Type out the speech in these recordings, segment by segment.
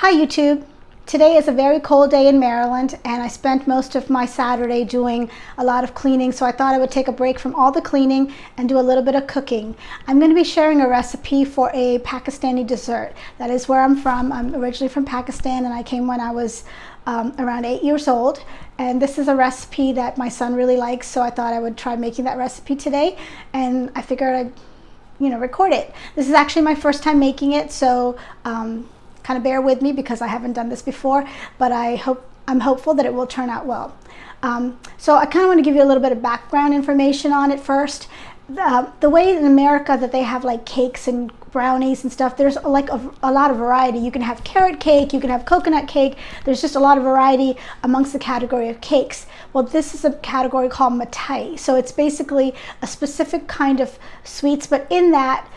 Hi YouTube! Today is a very cold day in Maryland and I spent most of my Saturday doing a lot of cleaning, so I thought I would take a break from all the cleaning and do a little bit of cooking. I'm going to be sharing a recipe for a Pakistani dessert. That is where I'm from. I'm originally from Pakistan and I came when I was around 8 years old, and this is a recipe that my son really likes, so I thought I would try making that recipe today, and I figured I'd record it. This is actually my first time making it, so kind of bear with me because I haven't done this before, but I'm hopeful that it will turn out well. So I kind of want to give you a little bit of background information on it first. The way in America that they have like cakes and brownies and stuff, there's like a lot of variety. You can have carrot cake, you can have coconut cake. There's just a lot of variety amongst the category of cakes. Well, this is a category called mithai. So it's basically a specific kind of sweets, but in that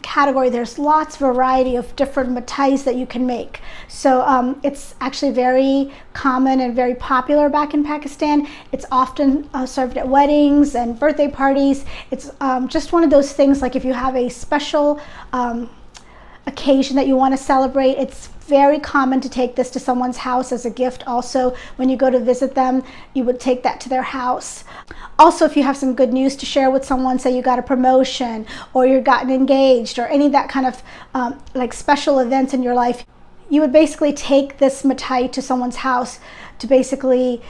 category there's lots of variety of different mithais that you can make. So it's actually very common and very popular back in Pakistan. It's often served at weddings and birthday parties. It's just one of those things, like if you have a special occasion that you want to celebrate, it's very common to take this to someone's house as a gift. Also, when you go to visit them, you would take that to their house. Also, if you have some good news to share with someone, say you got a promotion or you're gotten engaged or any of that kind of like special events in your life, you would basically take this mithai to someone's house to basically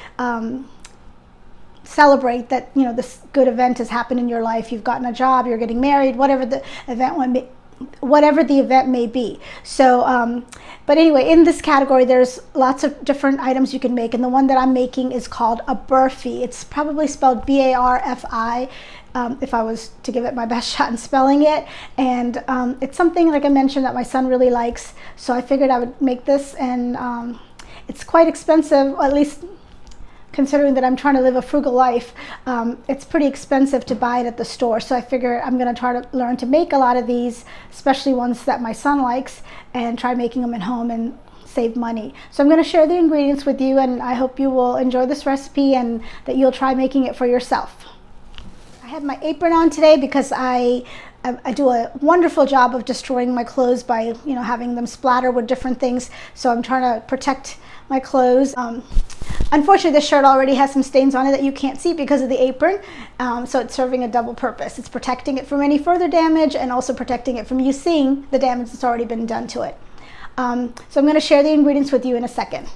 celebrate that this good event has happened in your life. You've gotten a job, you're getting married, whatever the event may be. So but anyway, in this category there's lots of different items you can make, and the one that I'm making is called a Burfi. It's probably spelled B-A-R-F-I if I was to give it my best shot in spelling it, and it's something, like I mentioned, that my son really likes, so I figured I would make this, and it's quite expensive, at least considering that I'm trying to live a frugal life. It's pretty expensive to buy it at the store, so I figure I'm going to try to learn to make a lot of these, especially ones that my son likes, and try making them at home and save money. So I'm going to share the ingredients with you, and I hope you will enjoy this recipe and that you'll try making it for yourself. I have my apron on today because I do a wonderful job of destroying my clothes by having them splatter with different things, so I'm trying to protect my clothes. Unfortunately, this shirt already has some stains on it that you can't see because of the apron, so it's serving a double purpose. It's protecting it from any further damage and also protecting it from you seeing the damage that's already been done to it. So I'm going to share the ingredients with you in a second.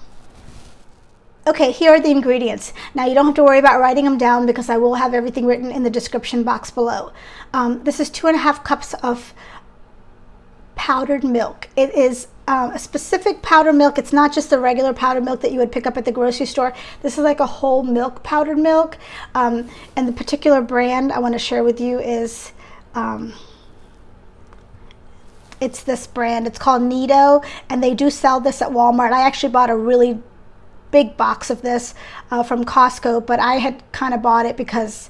Okay, here are the ingredients. Now you don't have to worry about writing them down because I will have everything written in the description box below. This is 2.5 cups of powdered milk. It is a specific powdered milk. It's not just the regular powdered milk that you would pick up at the grocery store. This is like a whole milk powdered milk, and the particular brand I want to share with you is it's this brand. It's called Nido, and they do sell this at Walmart. I actually bought a really big box of this from Costco, but I had kind of bought it because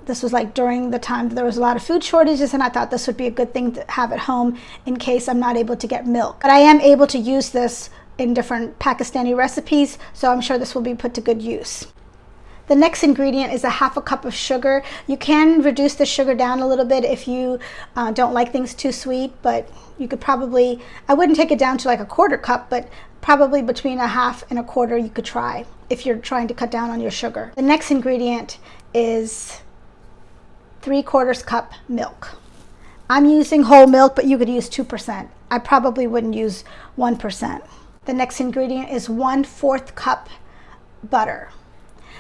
this was like during the time that there was a lot of food shortages, and I thought this would be a good thing to have at home in case I'm not able to get milk. But I am able to use this in different Pakistani recipes, so I'm sure this will be put to good use. The next ingredient is 1/2 cup of sugar. You can reduce the sugar down a little bit if you don't like things too sweet, but you could probably, I wouldn't take it down to like 1/4 cup, but probably between 1/2 and 1/4 you could try if you're trying to cut down on your sugar. The next ingredient is 3/4 cup milk. I'm using whole milk, but you could use 2%. I probably wouldn't use 1%. The next ingredient is 1/4 cup butter.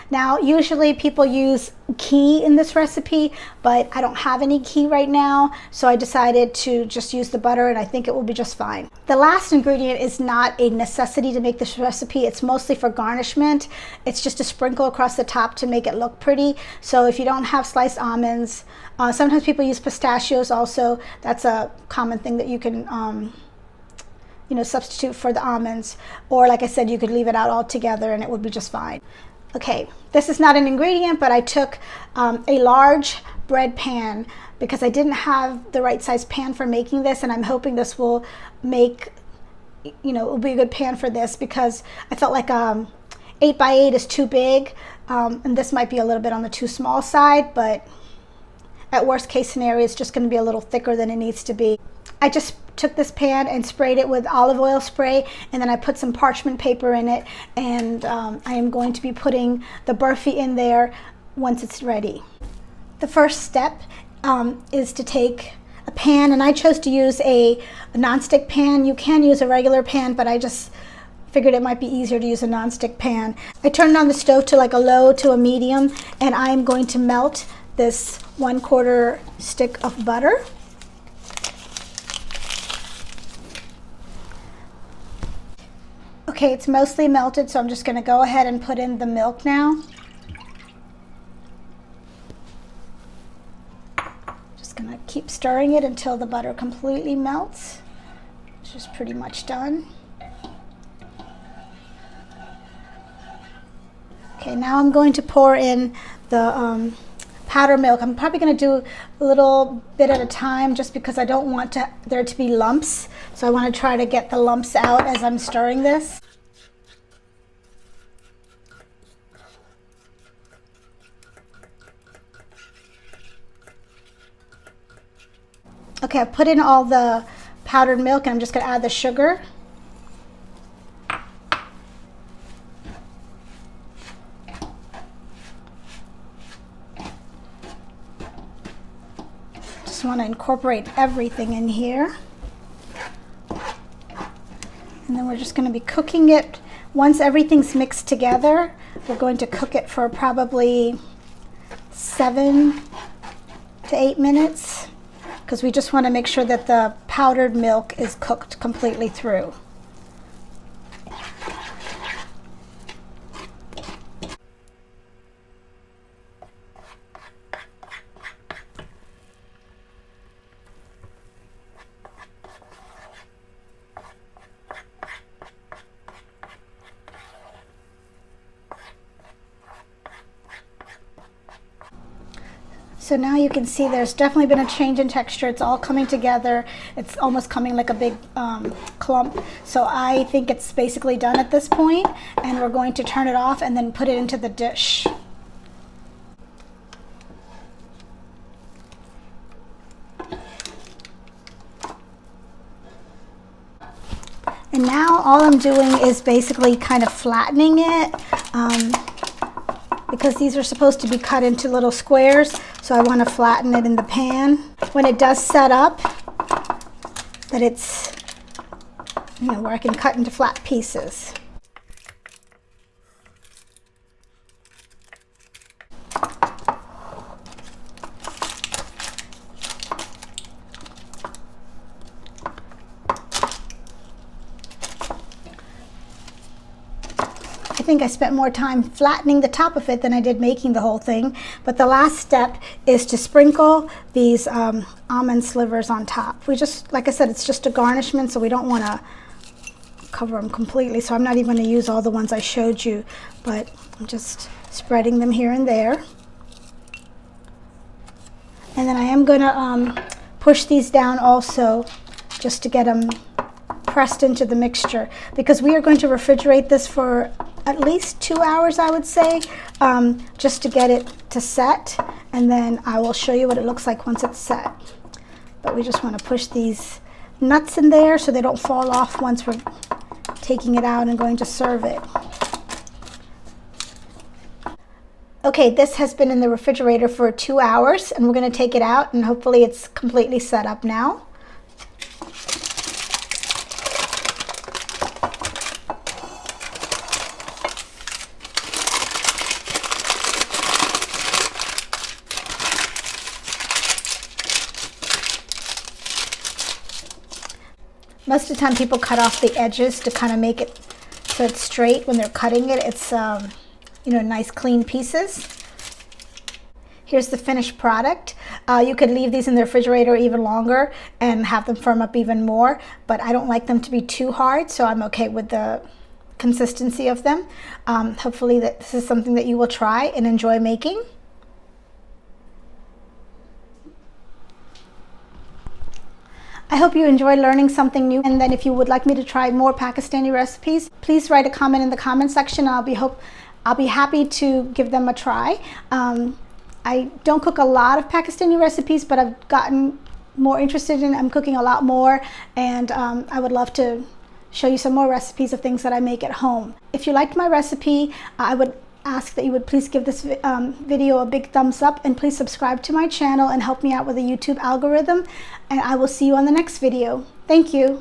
Now, usually people use ghee in this recipe, but I don't have any ghee right now, so I decided to just use the butter, and I think it will be just fine. The last ingredient is not a necessity to make this recipe. It's mostly for garnishment. It's just a sprinkle across the top to make it look pretty. So if you don't have sliced almonds, sometimes people use pistachios also. That's a common thing that you can substitute for the almonds, or like I said, you could leave it out altogether and it would be just fine. Okay, this is not an ingredient, but I took a large bread pan because I didn't have the right size pan for making this, and I'm hoping this will make, it will be a good pan for this, because I felt like 8 by 8 is too big, and this might be a little bit on the too small side, but at worst case scenario, it's just going to be a little thicker than it needs to be. I just took this pan and sprayed it with olive oil spray, and then I put some parchment paper in it, and I am going to be putting the burfi in there once it's ready. The first step is to take a pan, and I chose to use a nonstick pan. You can use a regular pan, but I just figured it might be easier to use a nonstick pan. I turned on the stove to like a low to a medium, and I'm going to melt this 1/4 stick of butter. Okay, it's mostly melted, so I'm just going to go ahead and put in the milk now. Just going to keep stirring it until the butter completely melts, which is pretty much done. Okay, now I'm going to pour in the powder milk. I'm probably going to do a little bit at a time just because I don't want there to be lumps. So I want to try to get the lumps out as I'm stirring this. Okay, I've put in all the powdered milk, and I'm just going to add the sugar. Just want to incorporate everything in here. And then we're just going to be cooking it. Once everything's mixed together, we're going to cook it for probably 7 to 8 minutes. Because we just want to make sure that the powdered milk is cooked completely through. So now you can see there's definitely been a change in texture. It's all coming together. It's almost coming like a big clump. So I think it's basically done at this point, and we're going to turn it off and then put it into the dish. And now all I'm doing is basically kind of flattening it. Because these are supposed to be cut into little squares, so I want to flatten it in the pan. When it does set up, that it's, where I can cut into flat pieces. I think I spent more time flattening the top of it than I did making the whole thing. But the last step is to sprinkle these almond slivers on top. We just, like I said, it's just a garnishment, so we don't want to cover them completely. So I'm not even going to use all the ones I showed you, but I'm just spreading them here and there. And then I am going to push these down also, just to get them pressed into the mixture, because we are going to refrigerate this for at least 2 hours, I would say, just to get it to set, and then I will show you what it looks like once it's set. But we just want to push these nuts in there so they don't fall off once we're taking it out and going to serve it. Okay, this has been in the refrigerator for 2 hours, and we're going to take it out, and hopefully it's completely set up now. Most of the time people cut off the edges to kind of make it so it's straight when they're cutting it. It's, nice clean pieces. Here's the finished product. You could leave these in the refrigerator even longer and have them firm up even more, but I don't like them to be too hard, so I'm okay with the consistency of them. Hopefully this is something that you will try and enjoy making. I hope you enjoyed learning something new, and then if you would like me to try more Pakistani recipes, please write a comment in the comment section. I'll be happy to give them a try. I don't cook a lot of Pakistani recipes, but I've gotten more interested in. I'm cooking a lot more, and I would love to show you some more recipes of things that I make at home. If you liked my recipe, I would ask that you would please give this video a big thumbs up, and please subscribe to my channel and help me out with the YouTube algorithm, and I will see you on the next video. Thank you.